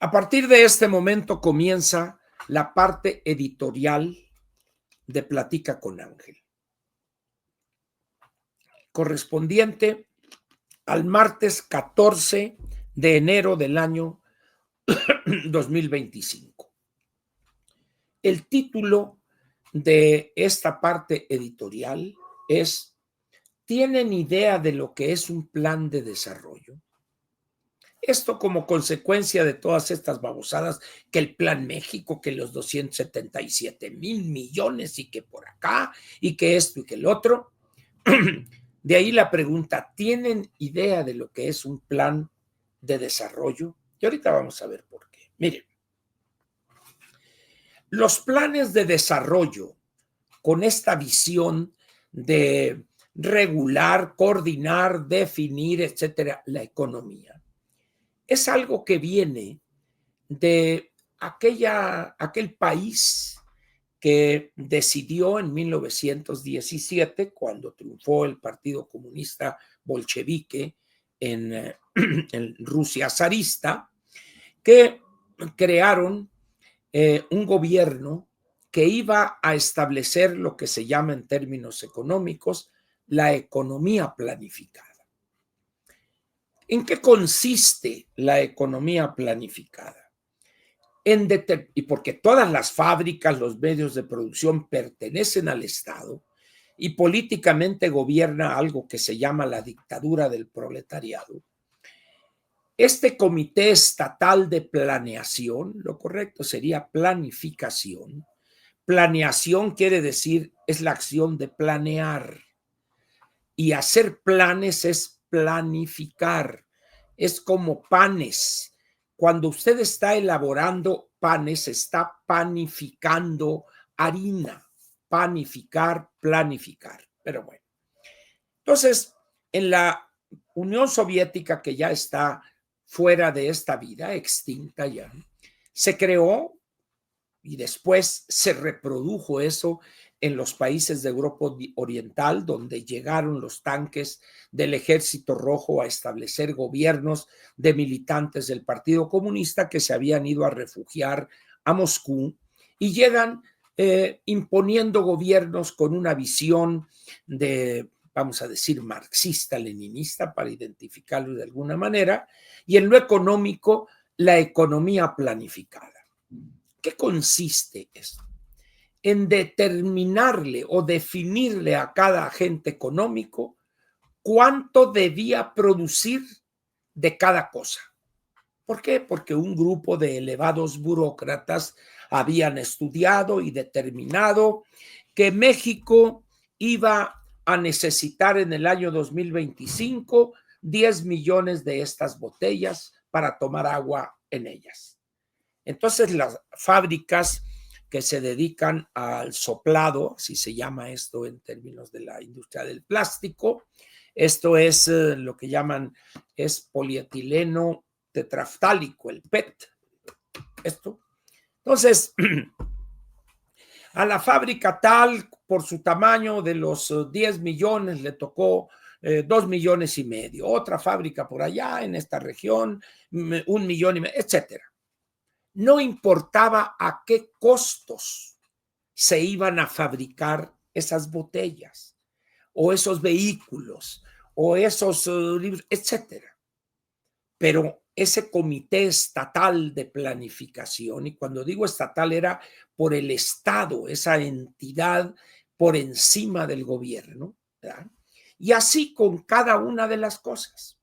A partir de este momento comienza la parte editorial de Platica con Ángel, correspondiente al martes 14 de enero del año 2025. El título de esta parte editorial es ¿Tienen idea de lo que es un plan de desarrollo? Esto como consecuencia de todas estas babosadas, que el Plan México, que los 277,000 millones y que por acá, y que esto y que el otro. De ahí la pregunta, ¿tienen idea de lo que es un plan de desarrollo? Y ahorita vamos a ver por qué. Miren, los planes de desarrollo con esta visión de regular, coordinar, definir, etcétera, la economía, es algo que viene de aquel país que decidió en 1917, cuando triunfó el Partido Comunista Bolchevique en, en Rusia zarista, que crearon un gobierno que iba a establecer lo que se llama en términos económicos la economía planificada. ¿En qué consiste la economía planificada? Y porque todas las fábricas, los medios de producción pertenecen al Estado y políticamente gobierna algo que se llama la dictadura del proletariado. Este comité estatal de planeación, lo correcto sería planificación. Planeación quiere decir, es la acción de planear. Y hacer planes es planificar. Es como panes. Cuando usted está elaborando panes, está panificando harina. Panificar, planificar. Pero bueno. Entonces, en la Unión Soviética, que ya está fuera de esta vida, extinta ya, se creó y después se reprodujo eso en los países de Europa Oriental, donde llegaron los tanques del Ejército Rojo a establecer gobiernos de militantes del Partido Comunista que se habían ido a refugiar a Moscú y llegan imponiendo gobiernos con una visión de, vamos a decir, marxista-leninista, para identificarlo de alguna manera, y en lo económico, la economía planificada. ¿Qué consiste esto? En determinarle o definirle a cada agente económico cuánto debía producir de cada cosa. ¿Por qué? Porque un grupo de elevados burócratas habían estudiado y determinado que México iba a necesitar en el año 2025 10 millones de estas botellas para tomar agua en ellas. Entonces las fábricas que se dedican al soplado, así se llama esto en términos de la industria del plástico, esto es lo que llaman, es polietileno tetraftálico, el PET, esto. Entonces, a la fábrica tal, por su tamaño de los 10 millones, le tocó 2 millones y medio. Otra fábrica por allá, en esta región, 1 millón y medio, etcétera. No importaba a qué costos se iban a fabricar esas botellas o esos vehículos o esos libros, etcétera. Pero ese comité estatal de planificación, y cuando digo estatal era por el Estado, esa entidad por encima del gobierno, ¿verdad? Y así con cada una de las cosas.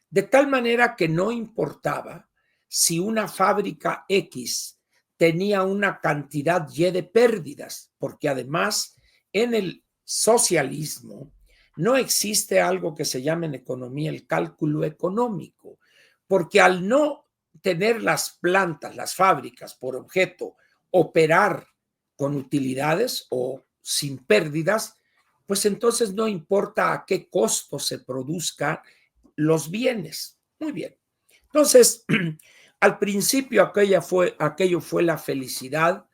De tal manera que no importaba si una fábrica X tenía una cantidad Y de pérdidas, porque además en el socialismo no existe algo que se llama en economía el cálculo económico, porque al no tener las plantas, las fábricas por objeto operar con utilidades o sin pérdidas, pues entonces no importa a qué costo se produzca los bienes. Muy bien. Entonces, al principio aquello fue la felicidad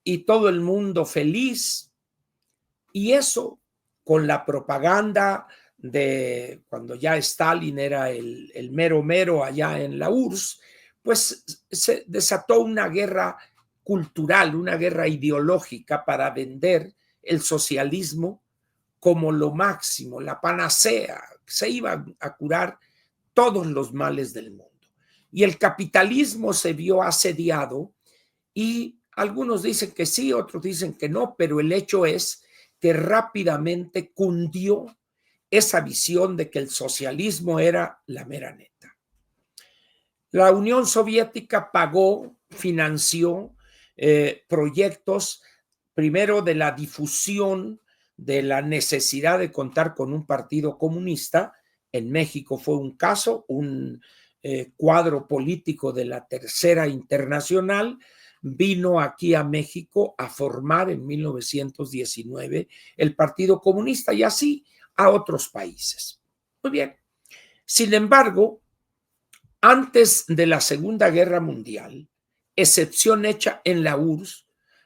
y todo el mundo feliz. Y eso con la propaganda de cuando ya Stalin era el mero mero allá en la URSS, pues se desató una guerra cultural, una guerra ideológica para vender el socialismo como lo máximo, la panacea. Se iba a curar todos los males del mundo. Y el capitalismo se vio asediado y algunos dicen que sí, otros dicen que no, pero el hecho es que rápidamente cundió esa visión de que el socialismo era la mera neta. La Unión Soviética pagó, financió proyectos, primero de la difusión de la necesidad de contar con un partido comunista. En México fue un caso, un cuadro político de la Tercera Internacional vino aquí a México a formar en 1919 el Partido Comunista y así a otros países. Muy bien. Sin embargo, antes de la Segunda Guerra Mundial, excepción hecha en la URSS,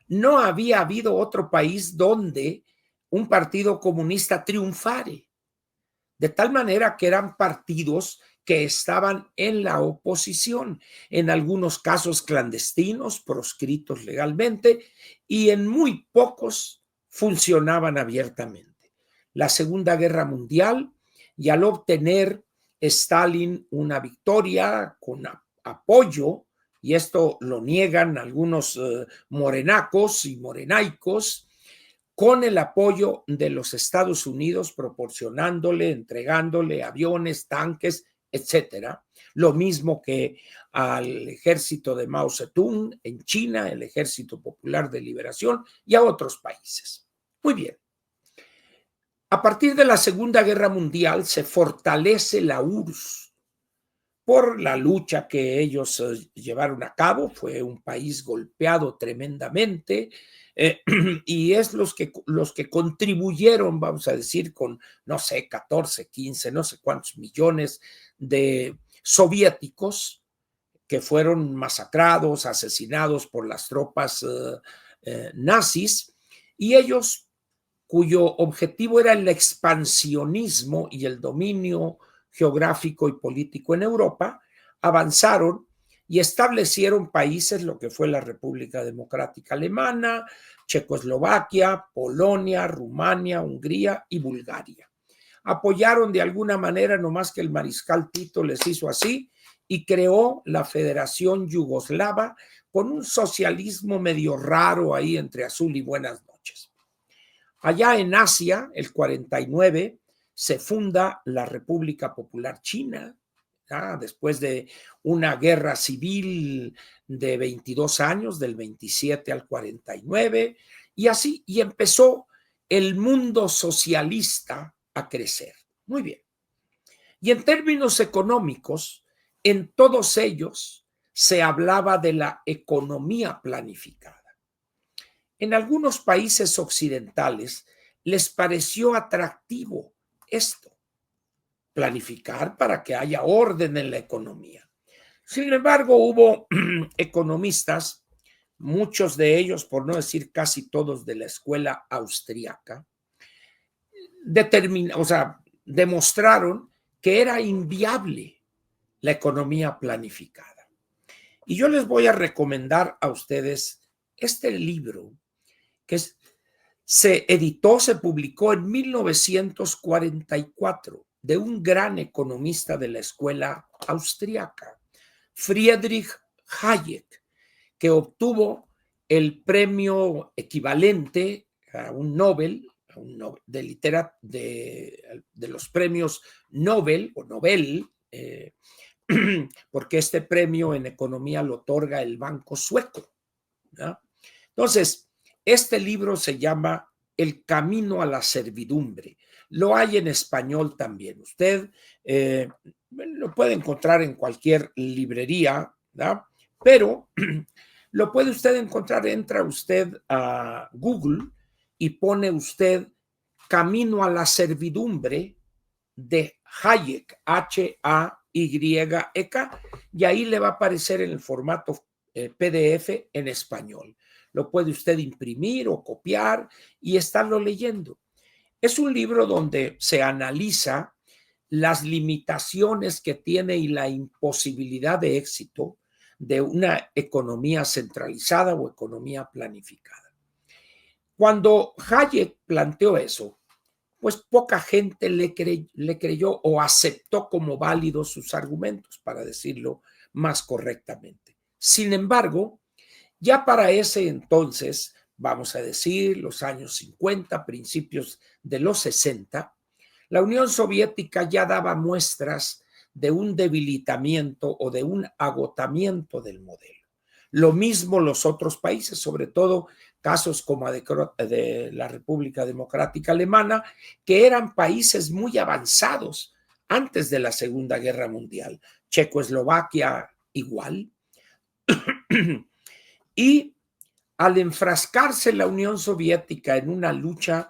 no había habido otro país donde un partido comunista triunfare, de tal manera que eran partidos que estaban en la oposición, en algunos casos clandestinos, proscritos legalmente, y en muy pocos funcionaban abiertamente. La Segunda Guerra Mundial, y al obtener Stalin una victoria con apoyo, y esto lo niegan algunos morenacos y morenaicos, con el apoyo de los Estados Unidos, proporcionándole, entregándole aviones, tanques, etcétera. Lo mismo que al ejército de Mao Zedong en China, el Ejército Popular de Liberación y a otros países. Muy bien. A partir de la Segunda Guerra Mundial se fortalece la URSS por la lucha que ellos llevaron a cabo. Fue un país golpeado tremendamente y es los que contribuyeron, vamos a decir, con, no sé, 14, 15, no sé cuántos millones de soviéticos que fueron masacrados, asesinados por las tropas nazis, y ellos cuyo objetivo era el expansionismo y el dominio geográfico y político en Europa, avanzaron y establecieron países, lo que fue la República Democrática Alemana, Checoslovaquia, Polonia, Rumania, Hungría y Bulgaria. Apoyaron de alguna manera, nomás que el mariscal Tito les hizo así, y creó la Federación Yugoslava con un socialismo medio raro ahí entre azul y buenas noches. Allá en Asia, el 49, se funda la República Popular China, después de una guerra civil de 22 años, del 27 al 49, y así, y empezó el mundo socialista a crecer. Muy bien. Y en términos económicos, en todos ellos se hablaba de la economía planificada. En algunos países occidentales les pareció atractivo esto, planificar para que haya orden en la economía. Sin embargo, hubo economistas, muchos de ellos, por no decir casi todos de la escuela austriaca, demostraron que era inviable la economía planificada. Y yo les voy a recomendar a ustedes este libro que se editó, se publicó en 1944 de un gran economista de la escuela austriaca, Friedrich Hayek, que obtuvo el premio equivalente a un Nobel, de los premios Nobel o Nobel, porque este premio en economía lo otorga el Banco Sueco, ¿no? Entonces, este libro se llama El camino a la servidumbre. Lo hay en español también. Usted lo puede encontrar en cualquier librería, ¿verdad? Pero lo puede usted encontrar, entra usted a Google y pone usted Camino a la servidumbre de Hayek, Hayek, y ahí le va a aparecer en el formato PDF en español. Lo puede usted imprimir o copiar y estarlo leyendo. Es un libro donde se analiza las limitaciones que tiene y la imposibilidad de éxito de una economía centralizada o economía planificada. Cuando Hayek planteó eso, pues poca gente le creyó o aceptó como válidos sus argumentos, para decirlo más correctamente. Sin embargo, ya para ese entonces, vamos a decir los años 50, principios de los 60, la Unión Soviética ya daba muestras de un debilitamiento o de un agotamiento del modelo. Lo mismo los otros países, sobre todo casos como de la República Democrática Alemana, que eran países muy avanzados antes de la Segunda Guerra Mundial. Checoslovaquia igual. Y al enfrascarse la Unión Soviética en una lucha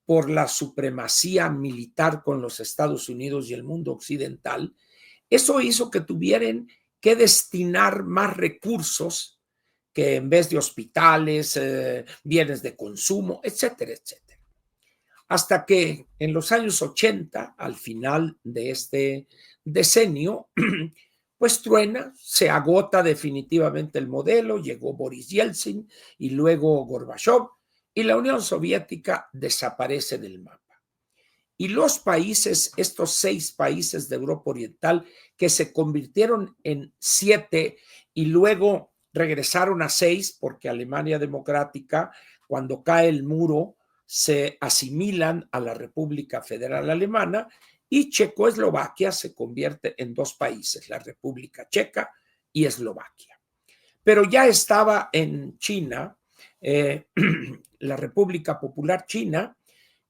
por la supremacía militar con los Estados Unidos y el mundo occidental, eso hizo que tuvieran que destinar más recursos que en vez de hospitales, bienes de consumo, etcétera, etcétera. Hasta que en los años 80, al final de este decenio, pues truena, se agota definitivamente el modelo, llegó Boris Yeltsin y luego Gorbachev, y la Unión Soviética desaparece del mapa. Y los países, estos 6 países de Europa Oriental, que se convirtieron en 7 y luego regresaron a 6, porque Alemania Democrática, cuando cae el muro, se asimilan a la República Federal Alemana, y Checoslovaquia se convierte en 2 países, la República Checa y Eslovaquia. Pero ya estaba en China, la República Popular China,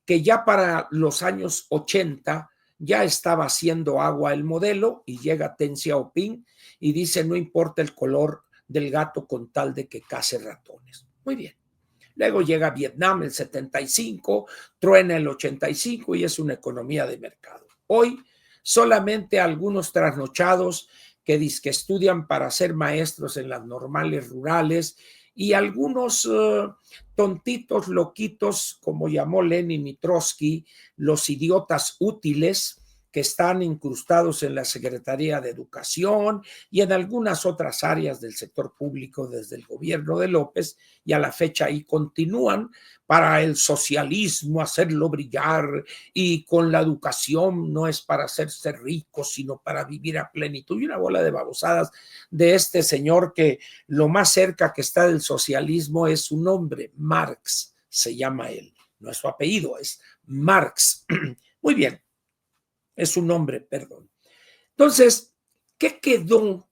que ya para los años 80 ya estaba haciendo agua el modelo, y llega Deng Xiaoping y dice: no importa el color del gato con tal de que case ratones. Muy bien. Luego llega Vietnam el 75, truena el 85 y es una economía de mercado. Hoy solamente algunos trasnochados que estudian para ser maestros en las normales rurales y algunos tontitos, loquitos, como llamó Lenin y Trotsky, los idiotas útiles, que están incrustados en la Secretaría de Educación y en algunas otras áreas del sector público desde el gobierno de López, y a la fecha ahí continúan para el socialismo, hacerlo brillar, y con la educación no es para hacerse rico, sino para vivir a plenitud, y una bola de babosadas de este señor que lo más cerca que está del socialismo es su nombre, Marx, se llama él, no es su apellido, es Marx. Muy bien. Es su nombre, perdón. Entonces, ¿qué quedó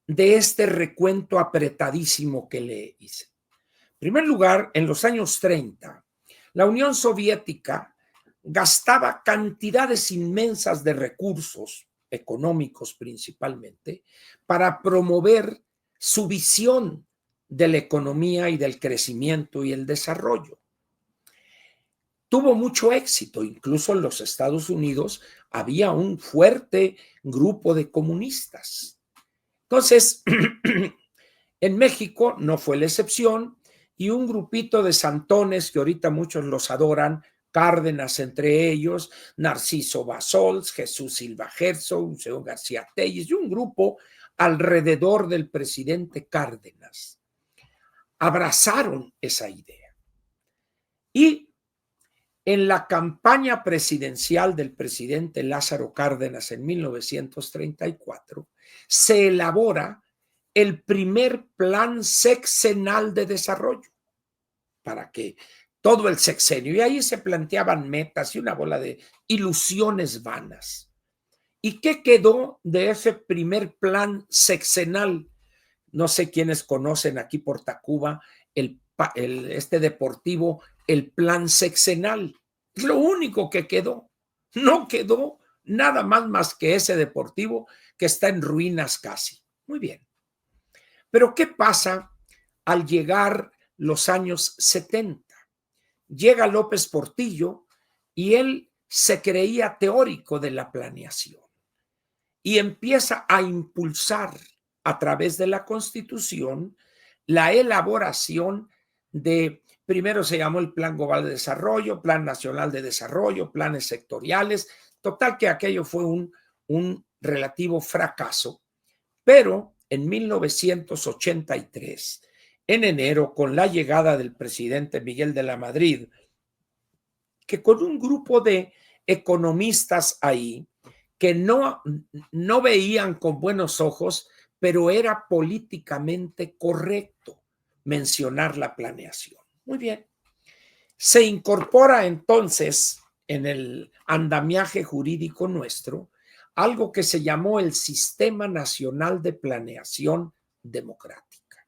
de este recuento apretadísimo que le hice? En primer lugar, en los años 30, la Unión Soviética gastaba cantidades inmensas de recursos económicos principalmente para promover su visión de la economía y del crecimiento y el desarrollo. Tuvo mucho éxito, incluso en los Estados Unidos había un fuerte grupo de comunistas. Entonces, en México no fue la excepción, y un grupito de santones que ahorita muchos los adoran, Cárdenas entre ellos, Narciso Bassols, Jesús Silva Herzog, señor García Telles, y un grupo alrededor del presidente Cárdenas, abrazaron esa idea. Y en la campaña presidencial del presidente Lázaro Cárdenas en 1934, se elabora el primer plan sexenal de desarrollo para que todo el sexenio, y ahí se planteaban metas y una bola de ilusiones vanas. ¿Y qué quedó de ese primer plan sexenal? No sé quiénes conocen aquí por Tacuba este deportivo, el plan sexenal. Es lo único que quedó. No quedó nada más que ese deportivo que está en ruinas casi. Muy bien. Pero ¿qué pasa al llegar los años 70? Llega López Portillo y él se creía teórico de la planeación y empieza a impulsar a través de la Constitución la elaboración de, primero se llamó el Plan Global de Desarrollo, Plan Nacional de Desarrollo, planes sectoriales. Total que aquello fue un relativo fracaso, pero en 1983, en enero, con la llegada del presidente Miguel de la Madrid, que con un grupo de economistas ahí que no veían con buenos ojos, pero era políticamente correcto mencionar la planeación. Muy bien. Se incorpora entonces en el andamiaje jurídico nuestro algo que se llamó el Sistema Nacional de Planeación Democrática.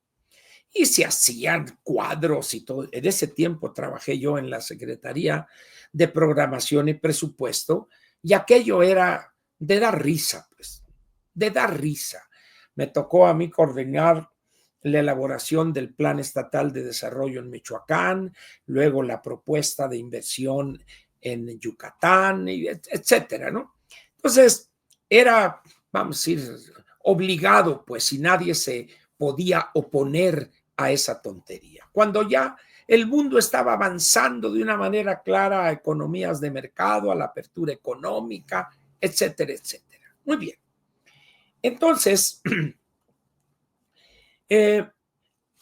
Y se hacían cuadros y todo. En ese tiempo trabajé yo en la Secretaría de Programación y Presupuesto y aquello era de dar risa, pues, de dar risa. Me tocó a mí coordinar la elaboración del Plan Estatal de Desarrollo en Michoacán, luego la propuesta de inversión en Yucatán, etcétera, ¿no? Entonces, era, vamos a decir, obligado, pues, y nadie se podía oponer a esa tontería. Cuando ya el mundo estaba avanzando de una manera clara a economías de mercado, a la apertura económica, etcétera, etcétera. Muy bien. Entonces,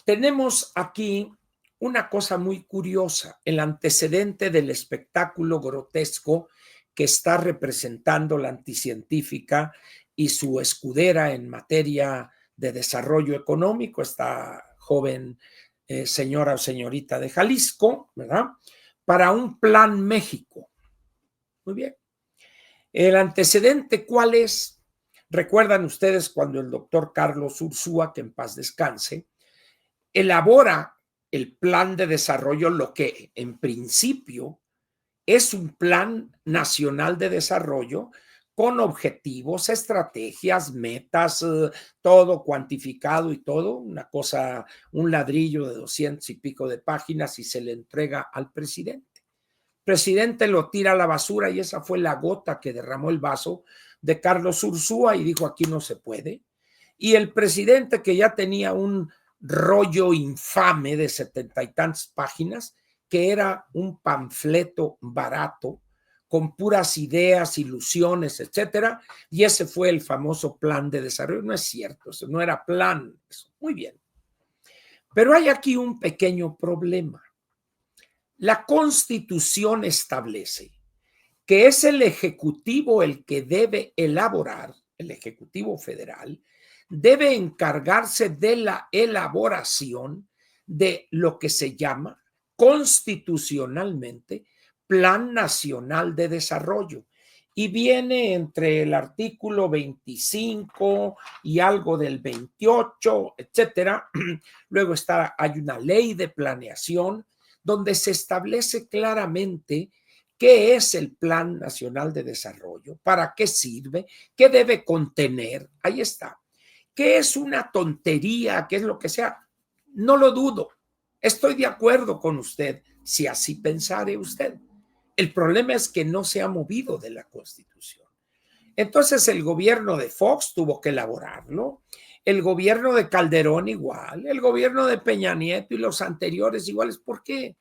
tenemos aquí una cosa muy curiosa, el antecedente del espectáculo grotesco que está representando la anticientífica y su escudera en materia de desarrollo económico, esta joven señora o señorita de Jalisco, ¿verdad? Para un plan México. Muy bien. El antecedente, ¿cuál es? Recuerdan ustedes cuando el doctor Carlos Ursúa, que en paz descanse, elabora el plan de desarrollo, lo que en principio es un plan nacional de desarrollo con objetivos, estrategias, metas, todo cuantificado y todo, una cosa, un ladrillo de 200 y pico de páginas y se le entrega al presidente. El presidente lo tira a la basura y esa fue la gota que derramó el vaso de Carlos Ursúa y dijo, aquí no se puede. Y el presidente, que ya tenía un rollo infame de 70 y tantas páginas, que era un panfleto barato con puras ideas, ilusiones, etcétera, y ese fue el famoso plan de desarrollo. No es cierto, eso no era plan. Eso. Muy bien. Pero hay aquí un pequeño problema. La Constitución establece que es el Ejecutivo el que debe elaborar, el Ejecutivo Federal, debe encargarse de la elaboración de lo que se llama constitucionalmente Plan Nacional de Desarrollo. Y viene entre el artículo 25 y algo del 28, etcétera. Luego hay una ley de planeación donde se establece claramente qué es el Plan Nacional de Desarrollo, para qué sirve, qué debe contener. Ahí está. ¿Qué es una tontería? ¿Qué es lo que sea? No lo dudo. Estoy de acuerdo con usted, si así pensare usted. El problema es que no se ha movido de la Constitución. Entonces el gobierno de Fox tuvo que elaborarlo, el gobierno de Calderón igual, el gobierno de Peña Nieto y los anteriores iguales. ¿Por qué?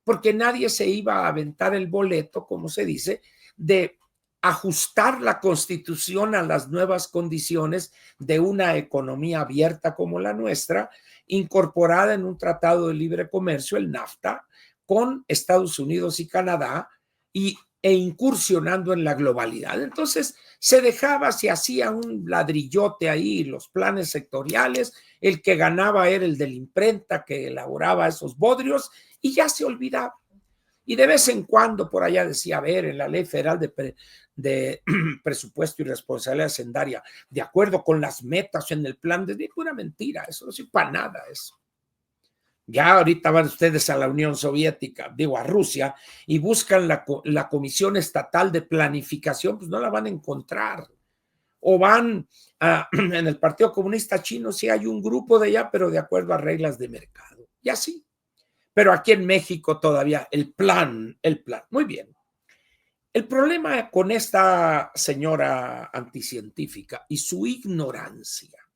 Porque nadie se iba a aventar el boleto, como se dice, de ajustar la Constitución a las nuevas condiciones de una economía abierta como la nuestra, incorporada en un tratado de libre comercio, el NAFTA, con Estados Unidos y Canadá, e incursionando en la globalidad. Entonces se hacía un ladrillote ahí, los planes sectoriales, el que ganaba era el de la imprenta que elaboraba esos bodrios y ya se olvidaba. Y de vez en cuando por allá decía, a ver, en la Ley Federal de Presupuesto y Responsabilidad Hacendaria, de acuerdo con las metas en el plan de pura mentira, eso no sirve para nada eso. Ya ahorita van ustedes a la Unión Soviética, digo a Rusia, y buscan la Comisión Estatal de Planificación, pues no la van a encontrar. O van en el Partido Comunista Chino, sí hay un grupo de allá, pero de acuerdo a reglas de mercado. Y así. Pero aquí en México todavía el plan. Muy bien. El problema con esta señora anticientífica y su ignorancia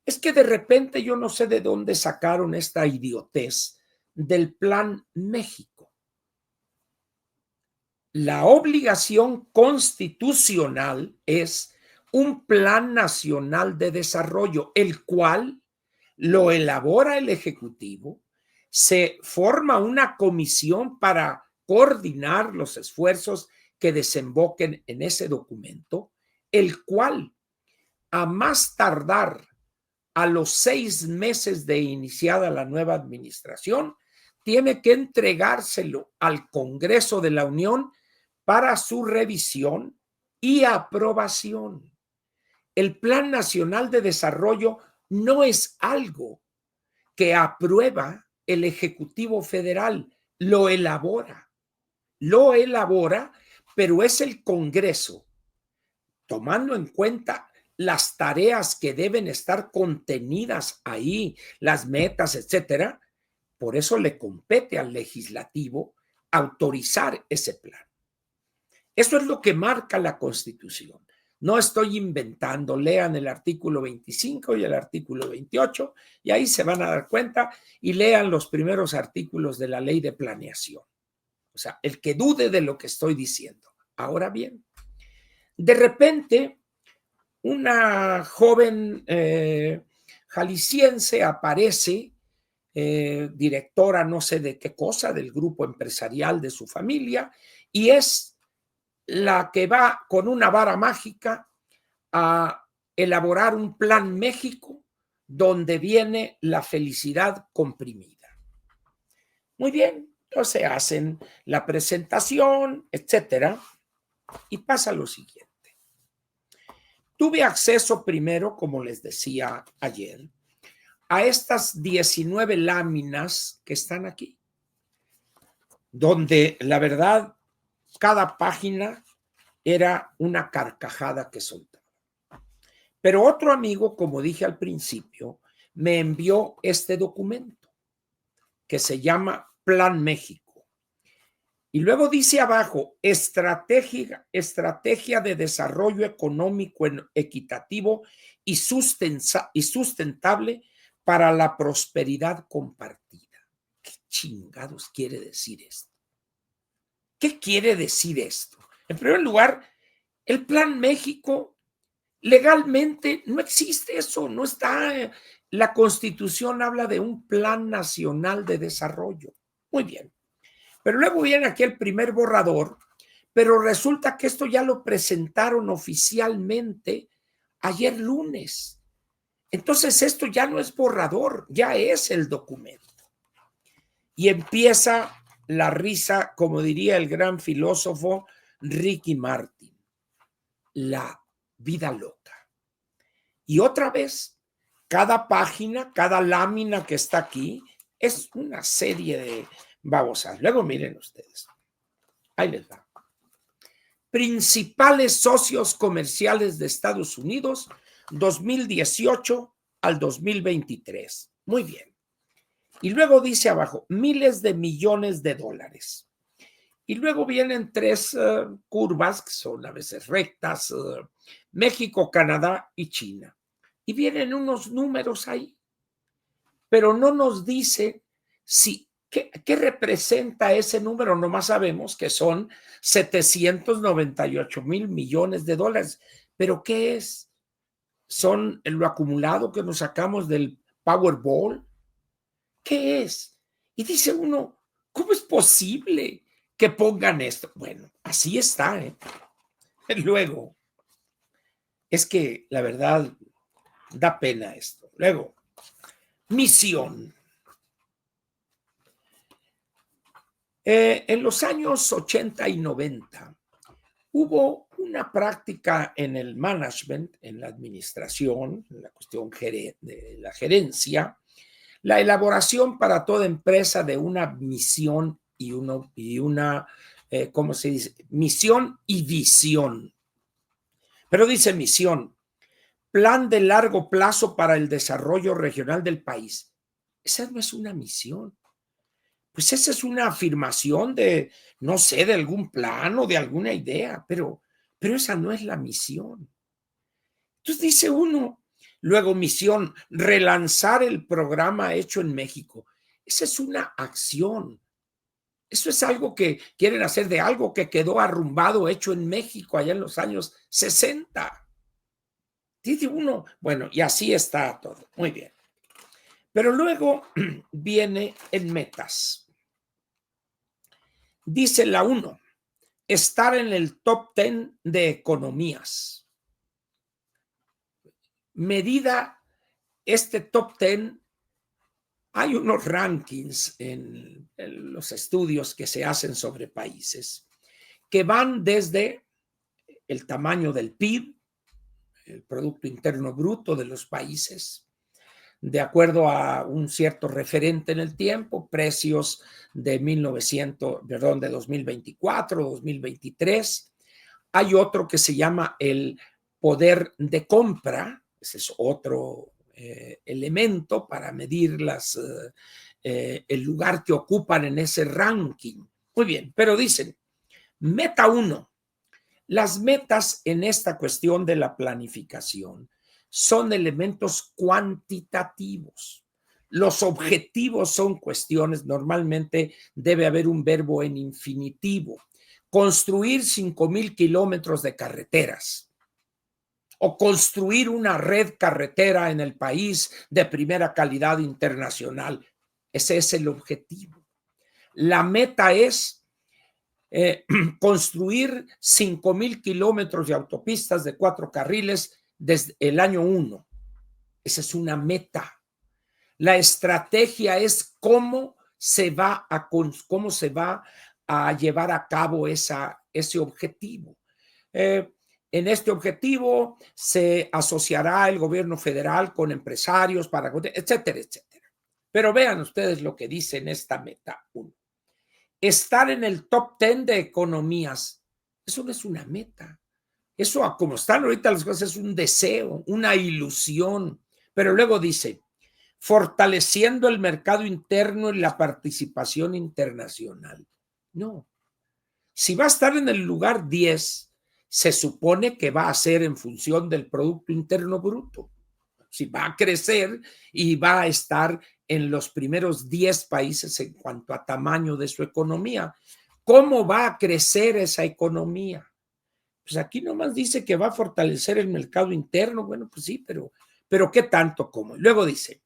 es que de repente yo no sé de dónde sacaron esta idiotez del Plan México. La obligación constitucional es un plan nacional de desarrollo, el cual lo elabora el Ejecutivo, se forma una comisión para coordinar los esfuerzos que desemboquen en ese documento, el cual, a más tardar a los 6 meses de iniciada la nueva administración, tiene que entregárselo al Congreso de la Unión para su revisión y aprobación. El Plan Nacional de Desarrollo no es algo que aprueba el Ejecutivo Federal, lo elabora, pero es el Congreso, tomando en cuenta las tareas que deben estar contenidas ahí, las metas, etcétera. Por eso le compete al legislativo autorizar ese plan. Eso es lo que marca la Constitución. No estoy inventando, lean el artículo 25 y el artículo 28 y ahí se van a dar cuenta, y lean los primeros artículos de la ley de planeación. O sea, el que dude de lo que estoy diciendo. Ahora bien, de repente, una joven jalisciense aparece, directora no sé de qué cosa, del grupo empresarial de su familia, y es la que va con una vara mágica a elaborar un plan México donde viene la felicidad comprimida. Muy bien, entonces hacen la presentación, etcétera, y pasa lo siguiente. Tuve acceso primero, como les decía ayer, a estas 19 láminas que están aquí, donde la verdad cada página era una carcajada que soltaba. Pero otro amigo, como dije al principio, me envió este documento que se llama Plan México. Y luego dice abajo, estrategia de desarrollo económico equitativo y sustentable para la prosperidad compartida. ¿Qué chingados quiere decir esto? ¿Qué quiere decir esto? En primer lugar, el Plan México legalmente no existe eso, no está. La Constitución habla de un Plan Nacional de Desarrollo. Muy bien. Pero luego viene aquí el primer borrador, pero resulta que esto ya lo presentaron oficialmente ayer lunes. Entonces esto ya no es borrador, ya es el documento. Y empieza la risa, como diría el gran filósofo Ricky Martin, la vida loca. Y otra vez, cada página, cada lámina que está aquí es una serie de babosas. Luego miren ustedes. Ahí les va. Principales socios comerciales de Estados Unidos, 2018 al 2023. Muy bien. Y luego dice abajo, miles de millones de dólares. Y luego vienen 3 curvas que son a veces rectas, México, Canadá y China. Y vienen unos números ahí, pero no nos dice si ¿qué representa ese número? Nomás sabemos que son 798 mil millones de dólares. ¿Pero qué es? ¿Son lo acumulado que nos sacamos del Powerball? ¿Qué es? Y dice uno, ¿cómo es posible que pongan esto? Bueno, así está, ¿eh? Luego, es que la verdad da pena esto. Luego, misión. En los años 80 y 90 hubo una práctica en el management, en la administración, en la cuestión de la gerencia, la elaboración para toda empresa de una misión y una ¿cómo se dice? Misión y visión. Pero dice misión, plan de largo plazo para el desarrollo regional del país. Esa no es una misión. Pues esa es una afirmación de, no sé, de algún plan o de alguna idea, pero esa no es la misión. Entonces dice uno, luego misión, relanzar el programa hecho en México. Esa es una acción. Eso es algo que quieren hacer de algo que quedó arrumbado, hecho en México allá en los años 60. Dice uno, bueno, y así está todo. Muy bien. Pero luego viene en metas. Dice la 1, estar en el top 10 de economías. Medida este top 10, hay unos rankings en los estudios que se hacen sobre países que van desde el tamaño del PIB, el Producto Interno Bruto de los países, de acuerdo a un cierto referente en el tiempo, precios de 2024, 2023. Hay otro que se llama el poder de compra, ese es otro elemento para medir el lugar que ocupan en ese ranking. Muy bien, pero dicen, meta 1, las metas en esta cuestión de la planificación son elementos cuantitativos. Los objetivos son cuestiones, normalmente debe haber un verbo en infinitivo. Construir 5,000 kilómetros de carreteras o construir una red carretera en el país de primera calidad internacional. Ese es el objetivo. La meta es construir 5,000 kilómetros de autopistas de 4 carriles desde el año 1. Esa es una meta. La estrategia es cómo se va a llevar a cabo ese objetivo. En este objetivo se asociará el gobierno federal con empresarios, para, etcétera, etcétera. Pero vean ustedes lo que dice en esta meta 1. Estar en el top 10 de economías, eso no es una meta. Eso, como están ahorita las cosas, es un deseo, una ilusión. Pero luego dice, fortaleciendo el mercado interno y la participación internacional. No. Si va a estar en el lugar 10, se supone que va a ser en función del Producto Interno Bruto. Si va a crecer y va a estar en los primeros 10 países en cuanto a tamaño de su economía. ¿Cómo va a crecer esa economía? Pues aquí nomás dice que va a fortalecer el mercado interno. Bueno, pues sí, pero ¿qué tanto como? Luego dice,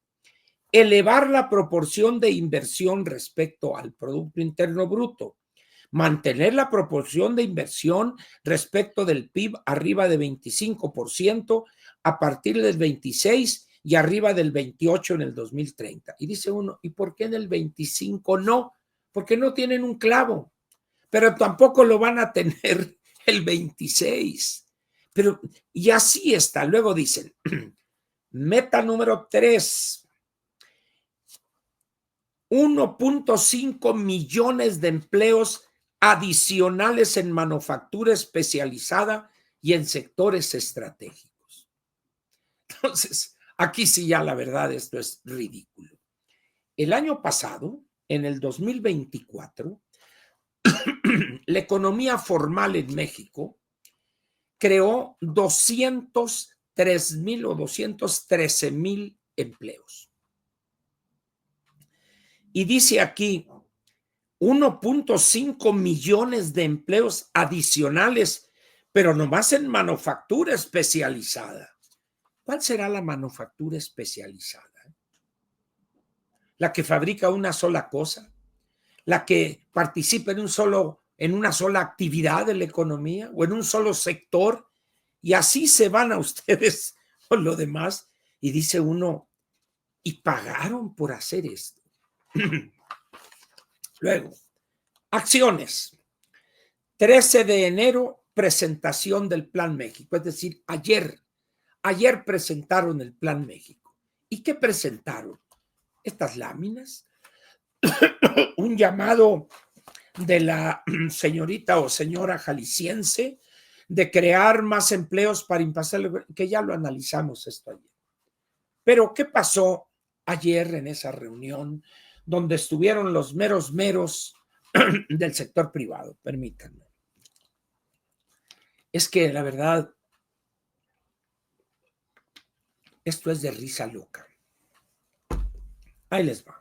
elevar la proporción de inversión respecto al Producto Interno Bruto. Mantener la proporción de inversión respecto del PIB arriba de 25% a partir del 26% y arriba del 28% en el 2030. Y dice uno, ¿y por qué en el 25 no? Porque no tienen un clavo, pero tampoco lo van a tener el 26. Pero, y así está. Luego dicen, meta número 3, 1.5 millones de empleos adicionales en manufactura especializada y en sectores estratégicos. Entonces, aquí sí ya la verdad esto es ridículo. El año pasado, en el 2024, la economía formal en México creó 203,000 o 213,000 empleos. Y dice aquí 1.5 millones de empleos adicionales, pero nomás en manufactura especializada. ¿Cuál será la manufactura especializada? ¿La que fabrica una sola cosa? ¿La que participa en una sola actividad de la economía o en un solo sector? Y así se van a ustedes con lo demás. Y dice uno, ¿y pagaron por hacer esto? Luego, acciones. 13 de enero, presentación del Plan México. Es decir, ayer presentaron el Plan México. ¿Y qué presentaron? Estas láminas. Un llamado de la señorita o señora jalisciense de crear más empleos para impasar, que ya lo analizamos esto ayer. Pero, ¿qué pasó ayer en esa reunión donde estuvieron los meros del sector privado? Permítanme. Es que la verdad, esto es de risa loca. Ahí les va.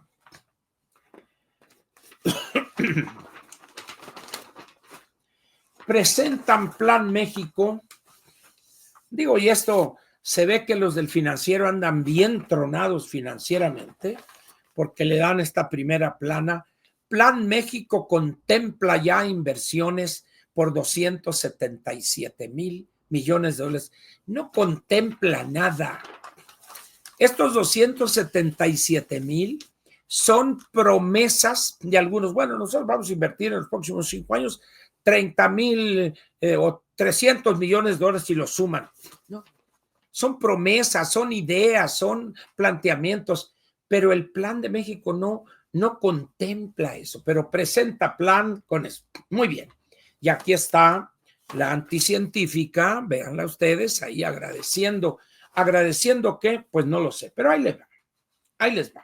Presentan Plan México. Digo, y esto se ve que los del financiero andan bien tronados financieramente porque le dan esta primera plana. Plan México contempla ya inversiones por 277,000 millones de dólares. No contempla nada. Estos 277,000 son promesas de algunos. Bueno, nosotros vamos a invertir en los próximos 5 años 30,000 o 300 millones de dólares si lo suman. No, son promesas, son ideas, son planteamientos, pero el Plan de México no contempla eso, pero presenta plan con eso. Muy bien. Y aquí está la anticientífica, véanla ustedes ahí agradeciendo. ¿Agradeciendo qué? Pues no lo sé, pero ahí les va. Ahí les va.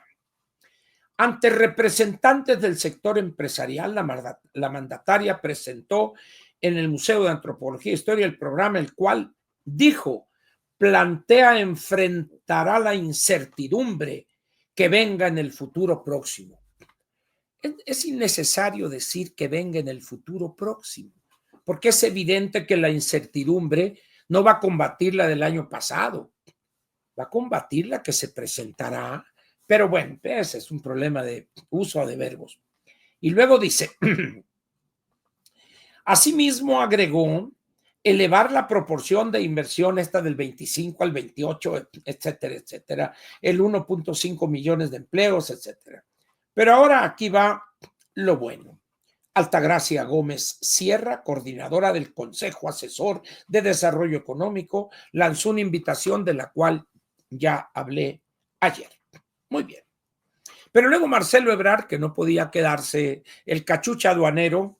Ante representantes del sector empresarial, la mandataria presentó en el Museo de Antropología e Historia el programa, el cual dijo, enfrentará la incertidumbre que venga en el futuro próximo. Es innecesario decir que venga en el futuro próximo, porque es evidente que la incertidumbre no va a combatir la del año pasado, va a combatir la que se presentará, pero bueno, ese es un problema de uso de verbos. Y luego dice, asimismo agregó, elevar la proporción de inversión esta del 25 al 28, etcétera, etcétera, el 1.5 millones de empleos, etcétera. Pero ahora aquí va lo bueno. Altagracia Gómez Sierra, coordinadora del Consejo Asesor de Desarrollo Económico, lanzó una invitación de la cual ya hablé ayer. Muy bien. Pero luego Marcelo Ebrard, que no podía quedarse el cachucha aduanero,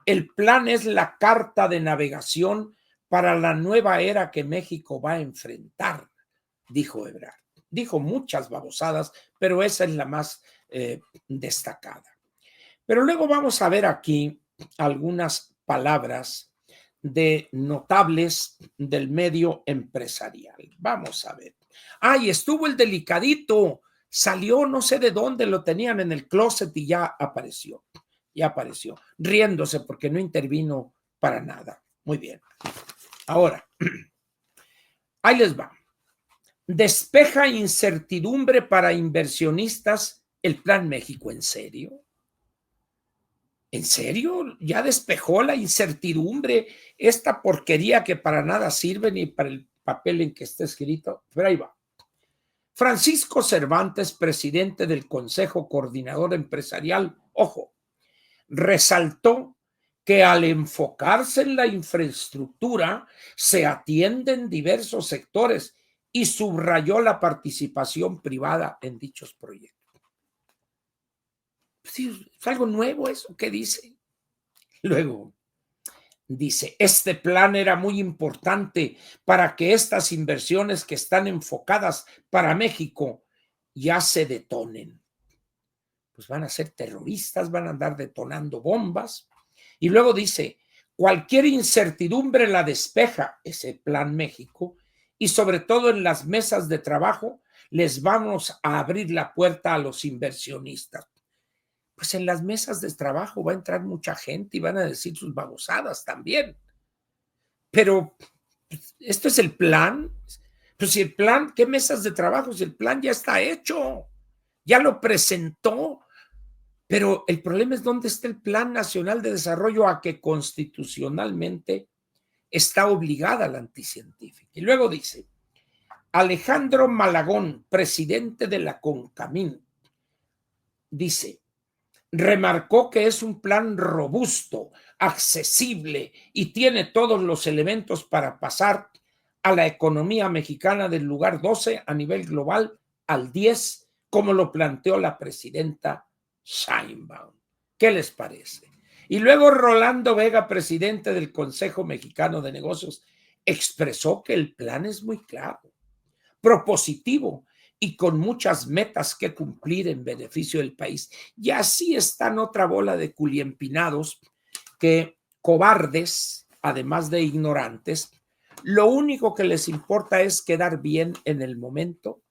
el plan es la carta de navegación para la nueva era que México va a enfrentar, dijo Ebrard. Dijo muchas babosadas, pero esa es la más destacada. Pero luego vamos a ver aquí algunas palabras de notables del medio empresarial. Vamos a ver. ¡Ay, estuvo el delicadito! Salió no sé de dónde, lo tenían en el closet y ya apareció, riéndose porque no intervino para nada. Muy bien. Ahora, ahí les va. Despeja incertidumbre para inversionistas el Plan México. ¿En serio? ¿En serio? ¿Ya despejó la incertidumbre? Esta porquería que para nada sirve ni para el papel en que está escrito. Pero ahí va. Francisco Cervantes, presidente del Consejo Coordinador Empresarial, ojo, resaltó que al enfocarse en la infraestructura se atienden diversos sectores y subrayó la participación privada en dichos proyectos. Sí, es algo nuevo eso, ¿qué dice? Luego dice, este plan era muy importante para que estas inversiones que están enfocadas para México ya se detonen. Pues van a ser terroristas, van a andar detonando bombas. Y luego dice, cualquier incertidumbre la despeja ese Plan México y sobre todo en las mesas de trabajo les vamos a abrir la puerta a los inversionistas. Pues en las mesas de trabajo va a entrar mucha gente y van a decir sus babosadas también. Pero esto es el plan. Pues si el plan, ¿qué mesas de trabajo? Si el plan ya está hecho, ya lo presentó. Pero el problema es dónde está el Plan Nacional de Desarrollo a que constitucionalmente está obligada la anticientífica. Y luego dice, Alejandro Malagón, presidente de la CONCAMIN, dice, remarcó que es un plan robusto, accesible y tiene todos los elementos para pasar a la economía mexicana del lugar 12 a nivel global al 10, como lo planteó la presidenta Sheinbaum. ¿Qué les parece? Y luego Rolando Vega, presidente del Consejo Mexicano de Negocios, expresó que el plan es muy claro, propositivo y con muchas metas que cumplir en beneficio del país. Y así están otra bola de culiempinados que cobardes, además de ignorantes, lo único que les importa es quedar bien en el momento.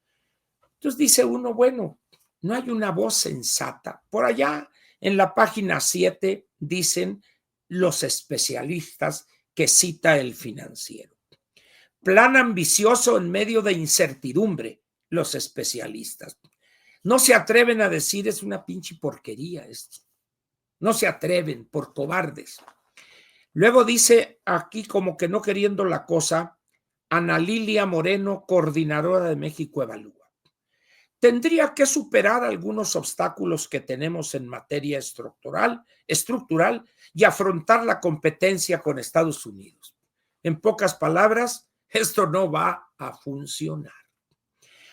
Entonces dice uno, bueno, no hay una voz sensata. Por allá en la página 7 dicen los especialistas que cita el Financiero. Plan ambicioso en medio de incertidumbre, los especialistas. No se atreven a decir es una pinche porquería esto. No se atreven por cobardes. Luego dice aquí como que no queriendo la cosa, Ana Lilia Moreno, coordinadora de México Evalúa. Tendría que superar algunos obstáculos que tenemos en materia estructural y afrontar la competencia con Estados Unidos. En pocas palabras, esto no va a funcionar.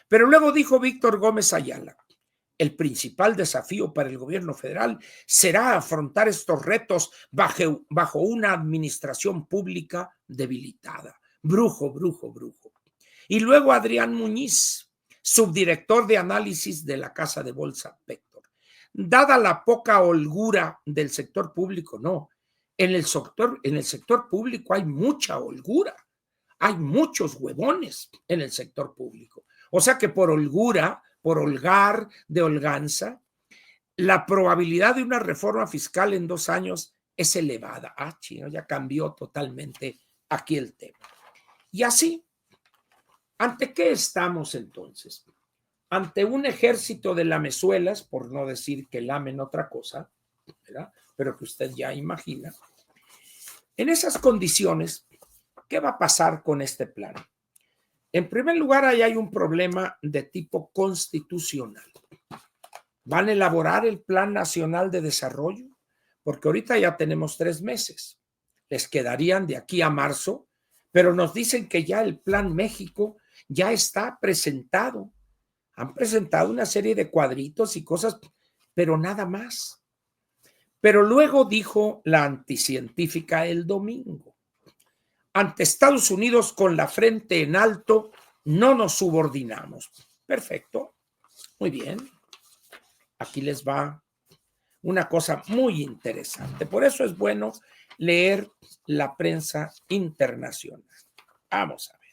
Pero luego dijo Víctor Gómez Ayala, el principal desafío para el gobierno federal será afrontar estos retos bajo una administración pública debilitada. Brujo, brujo, brujo. Y luego Adrián Muñiz, subdirector de análisis de la Casa de Bolsa Vector. Dada la poca holgura del sector público, no. En el sector público hay mucha holgura. Hay muchos huevones en el sector público. O sea que por holgura, por holgar, de holganza, la probabilidad de una reforma fiscal en 2 años es elevada. Ah, chino, ya cambió totalmente aquí el tema. Y así, ¿ante qué estamos entonces? Ante un ejército de lamezuelas, por no decir que lamen otra cosa, ¿verdad? Pero que usted ya imagina. En esas condiciones, ¿qué va a pasar con este plan? En primer lugar, ahí hay un problema de tipo constitucional. ¿Van a elaborar el Plan Nacional de Desarrollo? Porque ahorita ya tenemos 3 meses. Les quedarían de aquí a marzo, pero nos dicen que ya el Plan México ya está presentado. Han presentado una serie de cuadritos y cosas, pero nada más. Pero luego dijo la anticientífica el domingo, ante Estados Unidos con la frente en alto, no nos subordinamos. Perfecto, muy bien. Aquí les va una cosa muy interesante. Por eso es bueno leer la prensa internacional. Vamos a ver.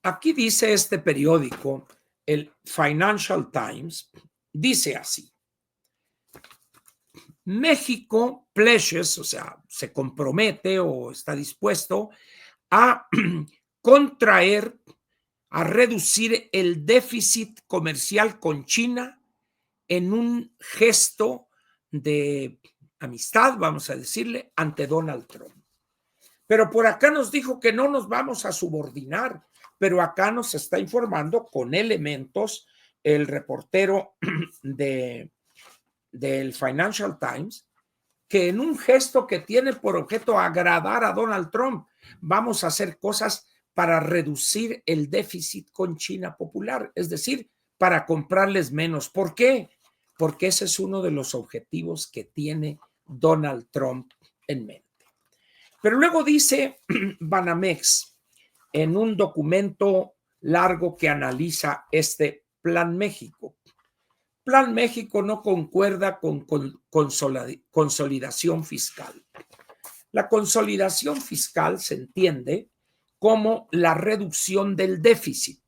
Aquí dice este periódico, el Financial Times, dice así. México pledges, o sea, se compromete o está dispuesto a contraer, a reducir el déficit comercial con China en un gesto de amistad, vamos a decirle, ante Donald Trump. Pero por acá nos dijo que no nos vamos a subordinar, pero acá nos está informando con elementos el reportero del Financial Times, que en un gesto que tiene por objeto agradar a Donald Trump, vamos a hacer cosas para reducir el déficit con China popular, es decir, para comprarles menos. ¿Por qué? Porque ese es uno de los objetivos que tiene Donald Trump en mente. Pero luego dice Banamex en un documento largo que analiza este Plan México. Plan México no concuerda con consolidación fiscal. La consolidación fiscal se entiende como la reducción del déficit.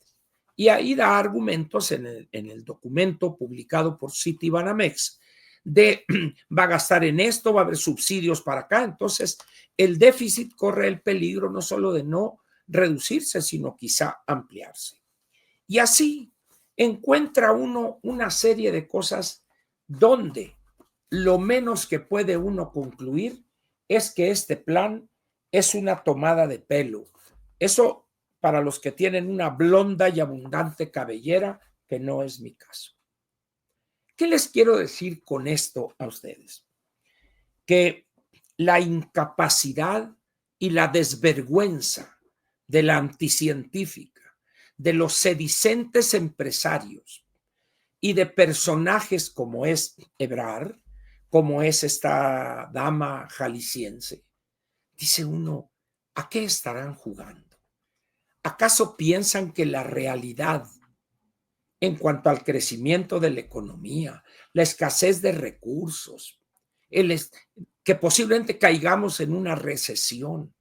Y ahí da argumentos en el documento publicado por Citibanamex de va a gastar en esto, va a haber subsidios para acá. Entonces, el déficit corre el peligro no solo de no reducirse, sino quizá ampliarse. Y así encuentra uno una serie de cosas donde lo menos que puede uno concluir es que este plan es una tomada de pelo. Eso para los que tienen una blonda y abundante cabellera, que no es mi caso. ¿Qué les quiero decir con esto a ustedes? Que la incapacidad y la desvergüenza de la anticientífica, de los sedicentes empresarios y de personajes como es Ebrard, como es esta dama jalisciense, dice uno, ¿a qué estarán jugando? ¿Acaso piensan que la realidad en cuanto al crecimiento de la economía, la escasez de recursos, que posiblemente caigamos en una recesión,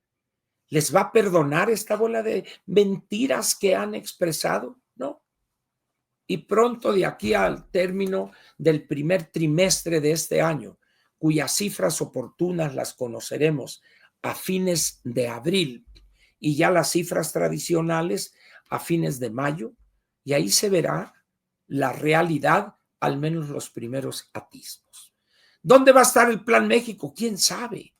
les va a perdonar esta bola de mentiras que han expresado? No. Y pronto de aquí al término del primer trimestre de este año, cuyas cifras oportunas las conoceremos a fines de abril y ya las cifras tradicionales a fines de mayo, y ahí se verá la realidad, al menos los primeros atisbos. ¿Dónde va a estar el Plan México? ¿Quién sabe?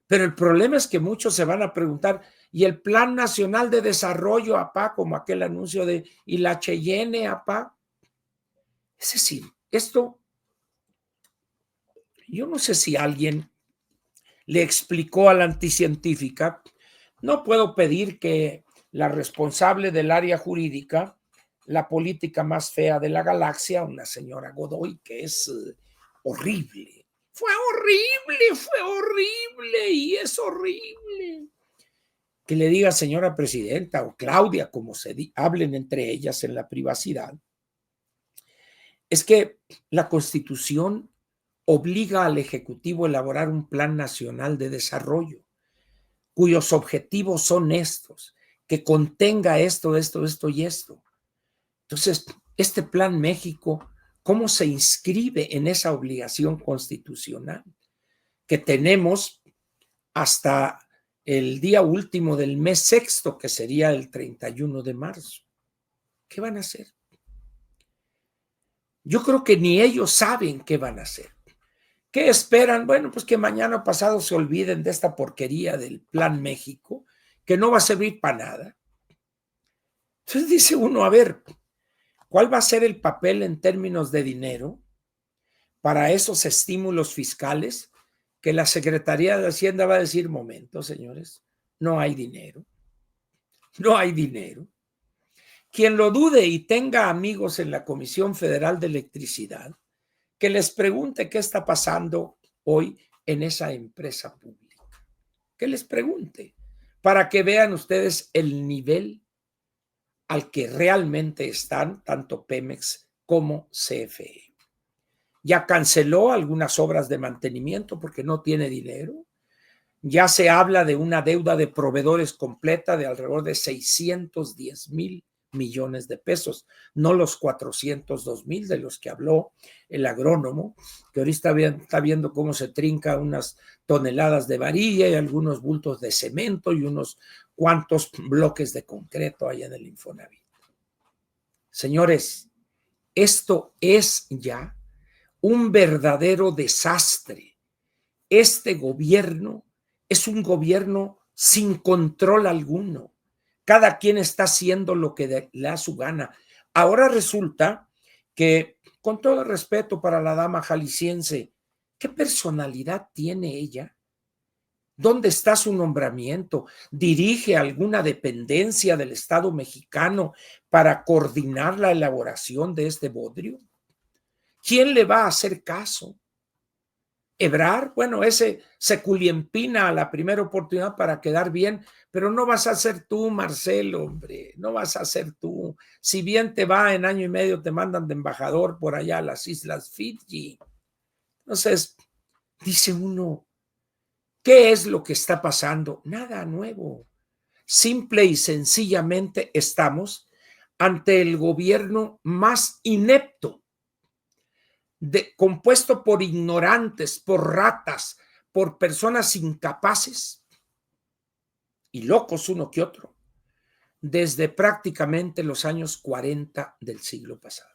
Pero el problema es que muchos se van a preguntar, ¿y el Plan Nacional de Desarrollo, apá? Como aquel anuncio de, ¿y la Cheyenne, apá? Es decir, esto, yo no sé si alguien le explicó a la anticientífica, no puedo pedir que la responsable del área jurídica, la política más fea de la galaxia, una señora Godoy, que es horrible, fue horrible y es horrible. Que le diga señora presidenta o Claudia, como se hablen entre ellas en la privacidad, es que la Constitución obliga al Ejecutivo a elaborar un plan nacional de desarrollo cuyos objetivos son estos, que contenga esto y esto. Entonces, este Plan México, ¿cómo se inscribe en esa obligación constitucional? Que tenemos hasta el día último del mes sexto, que sería el 31 de marzo. ¿Qué van a hacer? Yo creo que ni ellos saben qué van a hacer. ¿Qué esperan? Bueno, pues que mañana pasado se olviden de esta porquería del Plan México, que no va a servir para nada. Entonces dice uno, a ver, ¿cuál va a ser el papel en términos de dinero para esos estímulos fiscales que la Secretaría de Hacienda va a decir, momento, señores, no hay dinero, no hay dinero? Quien lo dude y tenga amigos en la Comisión Federal de Electricidad, que les pregunte qué está pasando hoy en esa empresa pública. Que les pregunte, para que vean ustedes el nivel al que realmente están tanto Pemex como CFE. Ya canceló algunas obras de mantenimiento porque no tiene dinero. Ya se habla de una deuda de proveedores completa de alrededor de 610,000 millones de pesos, no los 402,000 de los que habló el agrónomo, que ahorita está viendo cómo se trinca unas toneladas de varilla y algunos bultos de cemento y unos cuantos bloques de concreto allá en el Infonavit. Señores, esto es ya un verdadero desastre. Este gobierno es un gobierno sin control alguno. Cada quien está haciendo lo que le da su gana. Ahora resulta que, con todo el respeto para la dama jalisciense, ¿qué personalidad tiene ella? ¿Dónde está su nombramiento? ¿Dirige alguna dependencia del Estado mexicano para coordinar la elaboración de este bodrio? ¿Quién le va a hacer caso? Ebrard, bueno, ese se culiempina a la primera oportunidad para quedar bien, pero no vas a ser tú, Marcelo, hombre, no vas a ser tú. Si bien te va en año y medio, te mandan de embajador por allá a las Islas Fiji. Entonces, dice uno, ¿qué es lo que está pasando? Nada nuevo. Simple y sencillamente estamos ante el gobierno más inepto, compuesto por ignorantes, por ratas, por personas incapaces y locos uno que otro, desde prácticamente los años 40 del siglo pasado.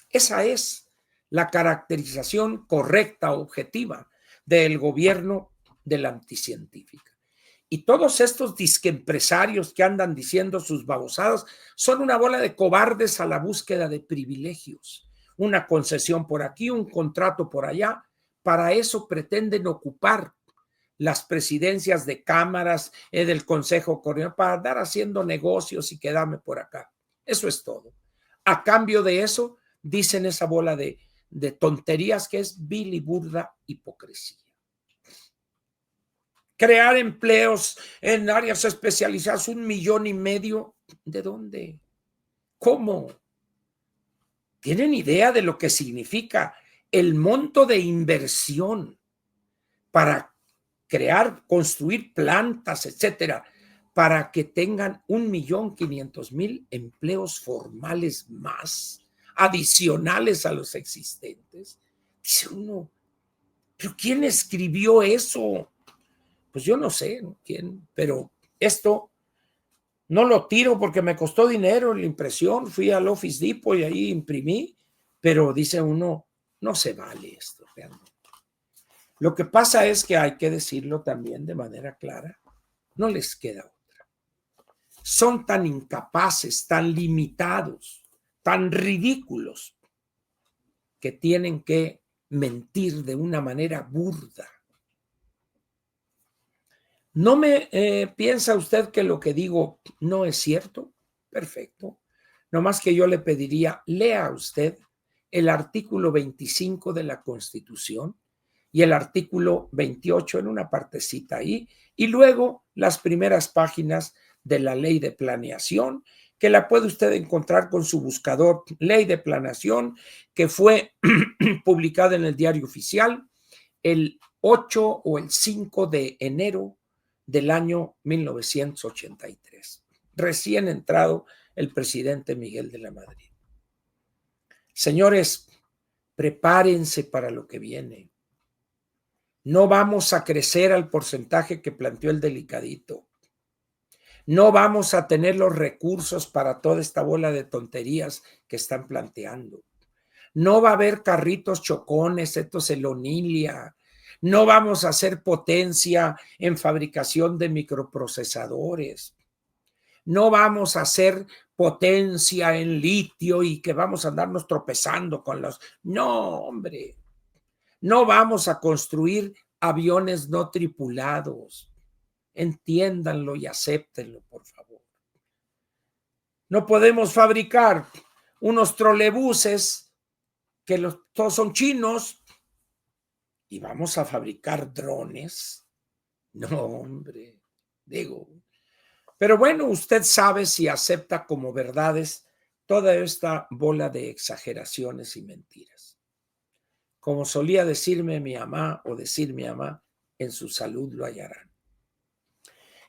Esa es la caracterización correcta, objetiva del gobierno de la anticientífica. Y todos estos disquempresarios que andan diciendo sus babosadas son una bola de cobardes a la búsqueda de privilegios. Una concesión por aquí, un contrato por allá. Para eso pretenden ocupar las presidencias de cámaras, del Consejo Coordinador, para andar haciendo negocios y quedarme por acá. Eso es todo. A cambio de eso, dicen esa bola de tonterías que es vil y burda hipocresía. Crear empleos en áreas especializadas, 1,5 millones. ¿De dónde? ¿Cómo? ¿Tienen idea de lo que significa el monto de inversión para crear, construir plantas, etcétera, para que tengan 1,500,000 empleos formales más, adicionales a los existentes? Dice uno, ¿pero quién escribió eso? Pues yo no sé quién, pero esto no lo tiro porque me costó dinero la impresión. Fui al Office Depot y ahí imprimí, pero dice uno, no se vale esto realmente. Lo que pasa es que hay que decirlo también de manera clara, no les queda otra. Son tan incapaces, tan limitados, tan ridículos, que tienen que mentir de una manera burda. ¿No me piensa usted que lo que digo no es cierto? Perfecto. No más que yo le pediría, lea usted el artículo 25 de la Constitución y el artículo 28 en una partecita ahí, y luego las primeras páginas de la Ley de Planeación, que la puede usted encontrar con su buscador Ley de Planeación, que fue publicada en el Diario Oficial el 8 o el 5 de enero del año 1983, recién entrado el presidente Miguel de la Madrid. Señores, prepárense para lo que viene. No vamos a crecer al porcentaje que planteó el delicadito. No vamos a tener los recursos para toda esta bola de tonterías que están planteando. No va a haber carritos chocones, estos Elonilia. No vamos a hacer potencia en fabricación de microprocesadores. No vamos a hacer potencia en litio y que vamos a andarnos tropezando con los... No, hombre. No vamos a construir aviones no tripulados. Entiéndanlo y acéptenlo, por favor. No podemos fabricar unos trolebuses que todos son chinos y vamos a fabricar drones. No, hombre, digo. Pero bueno, usted sabe si acepta como verdades toda esta bola de exageraciones y mentiras. Como solía decirme mi mamá o decir mi mamá, en su salud lo hallarán.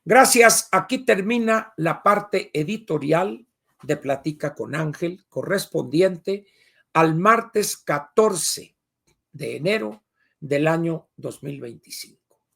Gracias. Aquí termina la parte editorial de Platica con Ángel, correspondiente al martes 14 de enero del año 2025.